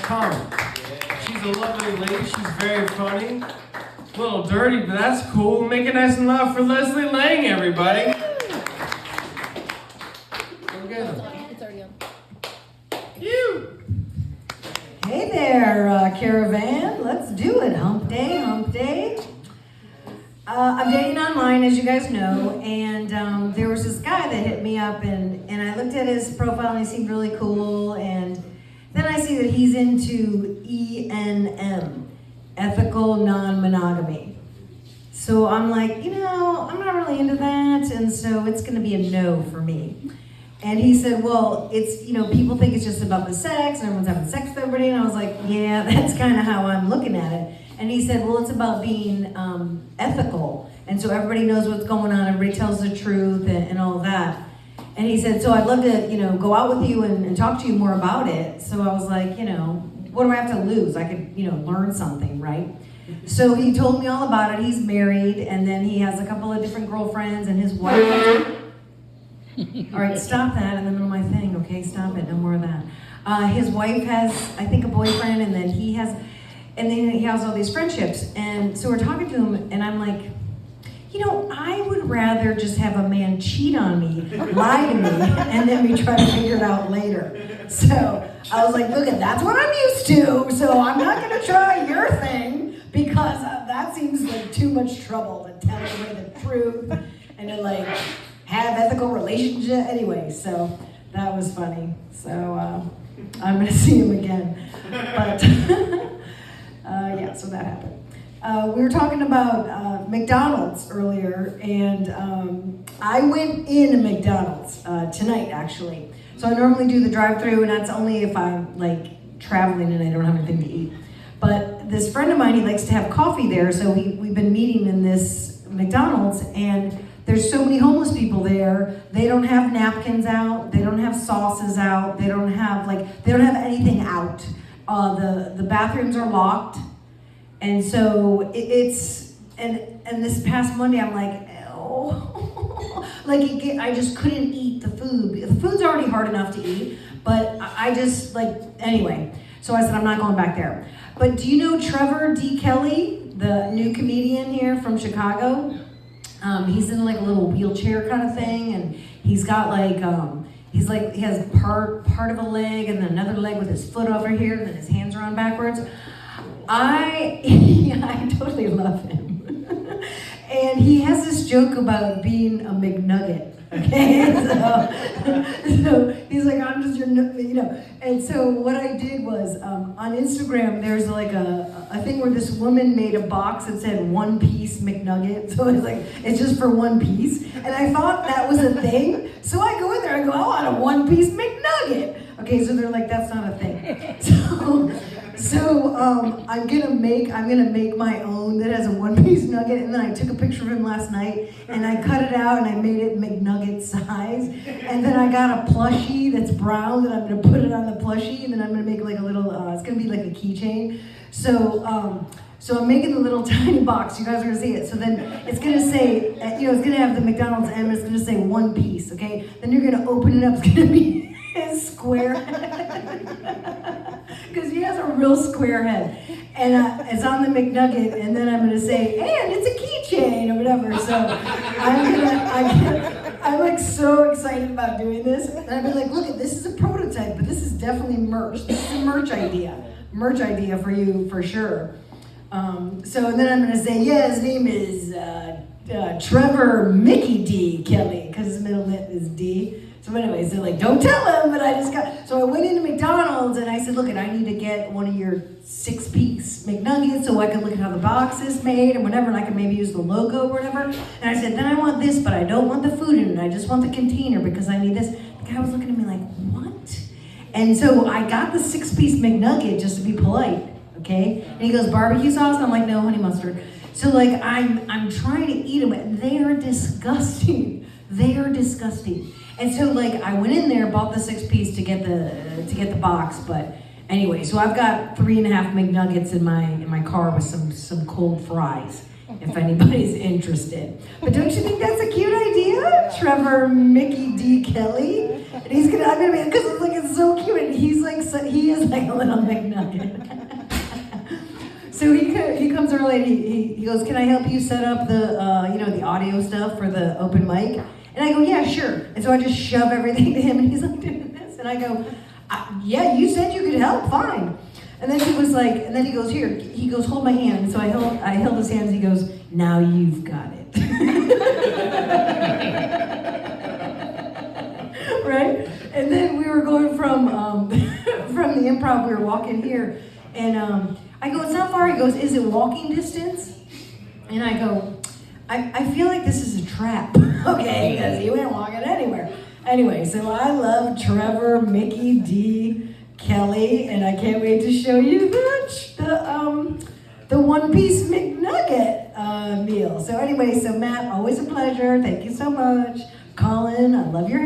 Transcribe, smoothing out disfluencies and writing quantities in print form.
come. She's a lovely lady. She's very funny. A little dirty, but that's cool. Make it nice and loud for Leslie Lang, everybody. It's already on. You. Hey there, Caravan. Let's do it. Hump day, hump day. I'm dating online, as you guys know, and there was this guy that hit me up, and I looked at his profile, and he seemed really cool, and then I see that he's into ENM, ethical non-monogamy. So I'm like, I'm not really into that, and so it's going to be a no for me. And he said, well, it's, people think it's just about the sex, and everyone's having sex with everybody, and I was like, yeah, that's kind of how I'm looking at it. And he said, well, it's about being ethical. And so everybody knows what's going on, everybody tells the truth and all that. And he said, so I'd love to, go out with you and talk to you more about it. So I was like, what do I have to lose? I could, learn something, right? So he told me all about it. He's married, and then he has a couple of different girlfriends, and his wife. All right, stop that in the middle of my thing, okay? Stop it, no more of that. His wife has, I think, a boyfriend, and then he has all these friendships. And so we're talking to him, and I'm like, I would rather just have a man cheat on me, lie to me, and then we try to figure it out later. So I was like, look, that's what I'm used to, so I'm not going to try your thing, because that seems like too much trouble to tell everybody the truth and to have ethical relationship. Anyway, so that was funny. So I'm going to see him again. But so that happened. We were talking about McDonald's earlier, and I went in a McDonald's tonight, actually. So I normally do the drive-thru, and that's only if I'm traveling and I don't have anything to eat. But this friend of mine, he likes to have coffee there, so we've been meeting in this McDonald's, and there's so many homeless people there. They don't have napkins out. They don't have sauces out. They don't have anything out. The bathrooms are locked. And so and this past Monday, I'm like, oh, I just couldn't eat the food. The food's already hard enough to eat, but I just anyway. So I said, I'm not going back there. But do you know Trevor D. Kelly, the new comedian here from Chicago? He's in a little wheelchair kind of thing, and he's got he has part of a leg and then another leg with his foot over here, and then his hands are on backwards. I totally love him. And he has this joke about being a McNugget. Okay, so he's like, I'm just your, And so what I did was, on Instagram, there's a thing where this woman made a box that said 1 piece McNugget. So it's just for 1 piece. And I thought that was a thing. So I go in there, I go, I want a 1 piece McNugget. Okay, so they're like, that's not a thing. So I'm gonna make my own that has a 1 piece nugget, and then I took a picture of him last night and I cut it out and I made it McNugget size, and then I got a plushie that's brown that I'm gonna put it on the plushie, and then I'm gonna make a little it's gonna be like a keychain. So I'm making a little tiny box. You guys are gonna see it. So then it's gonna say, it's gonna have the McDonald's M. It's gonna say 1 piece. Okay. Then you're gonna open it up. It's gonna be his square head, because he has a real square head, and it's on the McNugget. And then I'm gonna say, and it's a keychain or whatever. So I'm so excited about doing this. And I'd be like, look, this is a prototype, but this is definitely merch. This is a merch idea for you for sure. So then I'm gonna say, his name is Trevor Mickey D. Kelly, because his middle name is D. So anyways, they're like, don't tell him, but so I went into McDonald's and I said, look, I need to get one of your 6-piece McNuggets so I can look at how the box is made and whatever, and I can maybe use the logo or whatever. And I said, then I want this, but I don't want the food in it. I just want the container because I need this. The guy was looking at me like, what? And so I got the 6-piece McNugget just to be polite, okay? And he goes, barbecue sauce? And I'm like, no, honey mustard. So I'm trying to eat them, and they are disgusting. They are disgusting. And so I went in there, bought the 6-piece to get the box, but anyway, so I've got 3.5 McNuggets in my car with some cold fries, if anybody's interested. But don't you think that's a cute idea, Trevor Mickey D. Kelly? And I'm gonna be, because it's like, it's so cute, and he is like a little McNugget. So he comes early and he goes, can I help you set up the, the audio stuff for the open mic? And I go, yeah, sure. And so I just shove everything to him, and he's like doing this, and I go, yeah, you said you could help, fine. And then he was like, and then he goes, here, he goes, hold my hand. And so I held his hands, he goes, now you've got it. Right? And then we were going from from the improv, we were walking here, and I go, it's not far. He goes, is it walking distance? And I go, I feel like this is a trap, okay, because he went walking anywhere. Anyway, so I love Trevor, Mickey, D, Kelly, and I can't wait to show you the one-piece McNugget meal. So anyway, so Matt, always a pleasure. Thank you so much. Colin, I love your